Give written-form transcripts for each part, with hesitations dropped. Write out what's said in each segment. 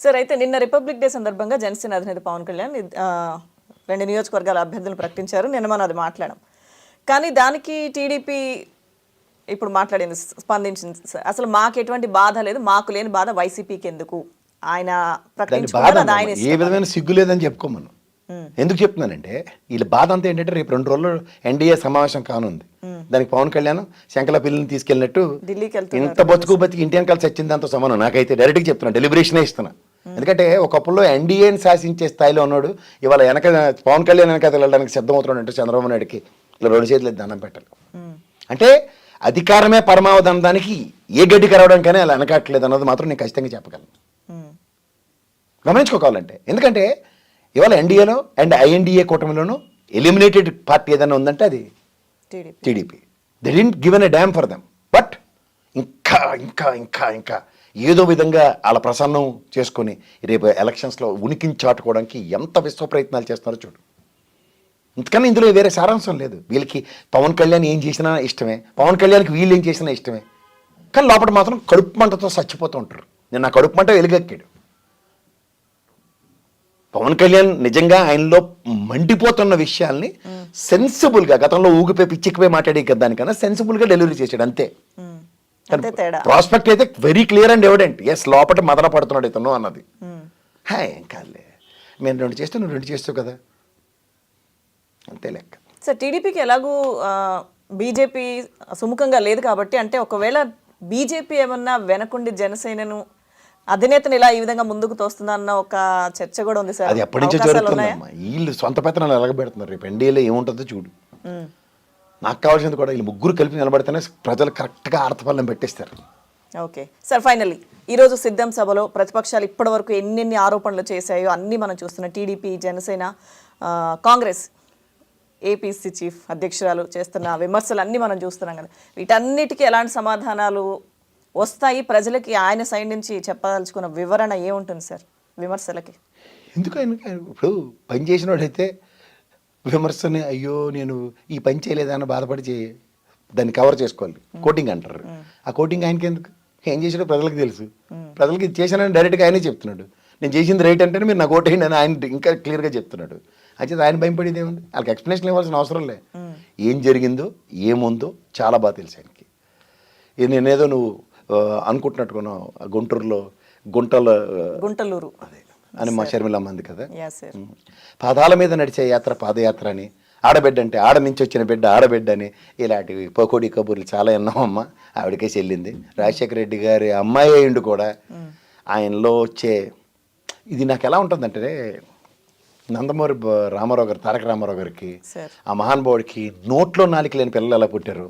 Sir అయితే నిన్న republic day సందర్భంగా జనసేన అధినేత పవన్ కళ్యాణ్ 2 నియోజకవర్గాల అభ్యర్థులు ప్రకటించారు. నిన్న మనం అది మాట్లాడాం. కానీ దానికి టీడీపీ ఇప్పుడు మాట్లాడింది, స్పందించింది. అసలు మాకు ఎటువంటి బాధ లేదు, మాకు లేని బాధ వైసీపీకి ఎందుకు, ఆయన ప్రకటించుకున్నారు, అది ఆయన ఏ విధమైన సిగ్గు లేదని చెప్పుకోమను. ఎందుకు చెప్తున్నానంటే వీళ్ళ బాధ అంతా ఏంటంటే రేపు 2 రోజుల్లో ఎన్డీఏ సమావేశం కానుంది. దానికి పవన్ కళ్యాణ్ శంకల పిల్లల్ని తీసుకెళ్ళినట్టు ఢిల్లీకి ఇంత బతికి ఇంటి వెనకాల చచ్చింది అంత సమానం. నాకైతే డైరెక్ట్గా చెప్తున్నా, డెలిబరేషనే ఇస్తున్నా. ఎందుకంటే ఒకప్పుడు ఎన్డీఏని శాసించే స్థాయిలో ఉన్నాడు, ఇవాళ వెనక పవన్ కళ్యాణ్ వెనక వెళ్ళడానికి సిద్ధమవుతున్నాడు అంటే చంద్రబాబు నాయుడుకి ఇలా 2 చేతులు దండం పెట్టాలి. అంటే అధికారమే పరమావధానానికి ఏ గడ్డి కరవడానికైనా అలా వెనకట్లేదు అన్నది మాత్రం నేను ఖచ్చితంగా చెప్పగలను. గమనించుకోవాలంటే ఎందుకంటే ఇవాళ ఎన్డీఏలో అండ్ ఐఎన్డీఏ కూటమిలోనూ ఎలిమినేటెడ్ పార్టీ ఏదైనా ఉందంటే అది TDP. They didn't given a dam for them. But ఇంకా ఇంకా ఇంకా ఇంకా ఏదో విధంగా వాళ్ళ ప్రసన్నం చేసుకొని రేపు ఎలక్షన్స్లో ఉనికిని చాటుకోవడానికి ఎంత విశ్వ ప్రయత్నాలు చేస్తున్నారో చూడు. ఇంతకన్నా ఇందులో వేరే సారాంశం లేదు. వీళ్ళకి పవన్ కళ్యాణ్ ఏం చేసినా ఇష్టమే, పవన్ కళ్యాణ్కి వీళ్ళు ఏం చేసినా ఇష్టమే. కానీ లోపల మాత్రం కడుపు మంటతో చచ్చిపోతూ ఉంటారు. నేను నా కడుపు మంట వెలుగెక్కాడు. పవన్ కళ్యాణ్ నిజంగా ఆయనలో మండిపోతున్న విషయాల్ని సెన్సిబుల్గా, గతంలో ఊగిపోయి పిచ్చికిపోయి మాట్లాడే దానికన్నా సెన్సిబుల్గా డెలివరీ చేశాడు అంతే. ప్రాస్పెక్ట్ అయితే very clear and evident. Yes, లోపల మదన పడుతున్నాడు ఇతను అన్నది. ఏం కాదులే, మేము 2 చేస్తే నువ్వు 2 చేస్తావు కదా, అంతే లెక్క. సార్ టీడీపీకి ఎలాగూ బీజేపీ సుముఖంగా లేదు కాబట్టి, అంటే ఒకవేళ బీజేపీ ఏమన్నా వెనకుండి జనసేనను అధినేతను ఇలా ఈ విధంగా ముందుకు తోస్తుందన్న ఒక చర్చ కూడా ఉంది సార్. అది ఎప్పటి నుంచో జరుగుతుందమ్మా. వీళ్ళు సొంత పెత్తనాలు ఎలగబెడుతున్నారు. రేపు ఎన్డీఏలో ఏముంటుందో చూడు. నాకు కావాల్సింది కూడా వీళ్ళు ముగ్గురు కలిపి నిలబడితేనే ప్రజలు కరెక్ట్గా ఆర్తపల్లం పెట్టేస్తారు. ఓకే సార్, ఫైనల్లీ ఈరోజు సిద్ధం సభలో ప్రతిపక్షాలు ఇప్పటి వరకు ఎన్నెన్ని ఆరోపణలు చేశాయో అన్నీ మనం చూస్తున్నాం. TDP, Janasena, Congress APC chief అధ్యక్షురాలు చేస్తున్న విమర్శలు అన్నీ మనం చూస్తున్నాం కదా. వీటన్నిటికీ ఎలాంటి సమాధానాలు వస్తాయి ప్రజలకి? ఆయన సైడ్ నుంచి చెప్పదలుచుకున్న వివరణ ఏముంటుంది సార్ విమర్శలకి? ఎందుకు ఆయన ఇప్పుడు పని చేసినోడైతే విమర్శని అయ్యో నేను ఈ పని చేయలేదని బాధపడి దాన్ని కవర్ చేసుకోవాలి. కోటింగ్ అంటారు. ఆ కోటింగ్ ఆయనకి ఎందుకు? ఏం చేసాడో ప్రజలకు తెలుసు. ప్రజలకి చేశానని డైరెక్ట్గా ఆయనే చెప్తున్నాడు. నేను చేసింది రైట్ అంటేనే మీరు నాకు ఓటేయండి అని ఆయన ఇంకా క్లియర్గా చెప్తున్నాడు. అయితే ఆయన భయపడేది ఏముంది? వాళ్ళకి ఎక్స్ప్లెనేషన్ ఇవ్వాల్సిన అవసరం లే. ఏం జరిగిందో ఏముందో చాలా బాగా తెలుసు ఆయనకి. నేనేదో నువ్వు అనుకుంటున్నట్టుకున్నావు గుంటూరులో గుంటలూరు అదే అని మా షర్మిలమ్మ అంది కదా, పాదాల మీద నడిచే యాత్ర పాదయాత్ర అని, ఆడబిడ్డ అంటే ఆడ నుంచి వచ్చిన బిడ్డ ఆడబిడ్డ అని ఇలాంటివి పకోడీ కబుర్లు చాలా విన్నామమ్మ. ఆవిడకే చెల్లింది. రాజశేఖర రెడ్డి గారి అమ్మాయి అయ్యిండు కూడా. ఆయనలో వచ్చే ఇది నాకు ఎలా ఉంటుందంటే, నందమూరి రామారావు గారు, తారక రామారావు గారికి, ఆ మహానుభావుడికి నోట్లో నాలిక లేని పిల్లలు ఎలా పుట్టారు,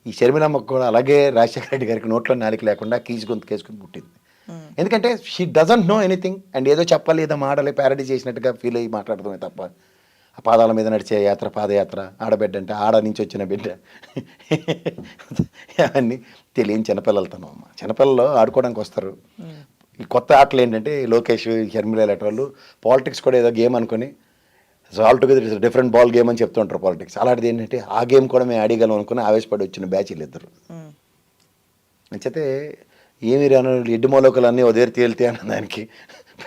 ఈ షర్మిలమ్మకు కూడా అలాగే రాజశేఖర రెడ్డి గారికి నోట్లో నాలిక లేకుండా కీచు గొంతు కేసుకుని పుట్టింది. ఎందుకంటే she doesn't know anything and ఏదో చెప్పాలి, ఏదో మాడలే ప్యారడీ చేసినట్టుగా ఫీల్ అయ్యి మాట్లాడటమే తప్ప, ఆ పాదాల మీద నడిచే యాత్ర పాదయాత్ర, ఆడబిడ్డ అంటే ఆడ నుంచి వచ్చిన బిడ్డ, అవన్నీ తెలియని చిన్నపిల్లలతోనూ అమ్మ. చిన్నపిల్లలు ఆడుకోవడానికి వస్తారు. ఈ కొత్త ఆటలు ఏంటంటే లోకేష్, షర్మిల లాంటి వాళ్ళు పాలిటిక్స్ కూడా ఏదో గేమ్ అనుకుని all together it's different ball game అని చెప్తుంటారు పాలిటిక్స్. అలాంటిది ఏంటంటే ఆ గేమ్ కూడా మేము ఆడగలం అనుకుని ఆవేశపడి వచ్చిన బ్యాచ్ వీళ్ళిద్దరు. అంచేతే ఏమి రాను ఎడ్డి మూలకలన్నీ ఉదయం తేలితే అన్న దానికి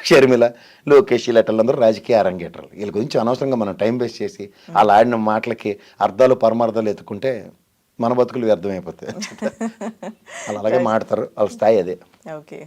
షర్మిల, లోకేష్ ఇలాంటి రాజకీయ అరంగేటర్లు. వీళ్ళ గురించి అనవసరంగా మనం టైం వేస్ట్ చేసి వాళ్ళు ఆడిన మాటలకి అర్థాలు పరమార్థాలు ఎత్తుకుంటే మన బతుకులు వ్యర్థమైపోతాయి. వాళ్ళు అలాగే మాడతారు. వాళ్ళ స్థాయి అదే. ఓకే.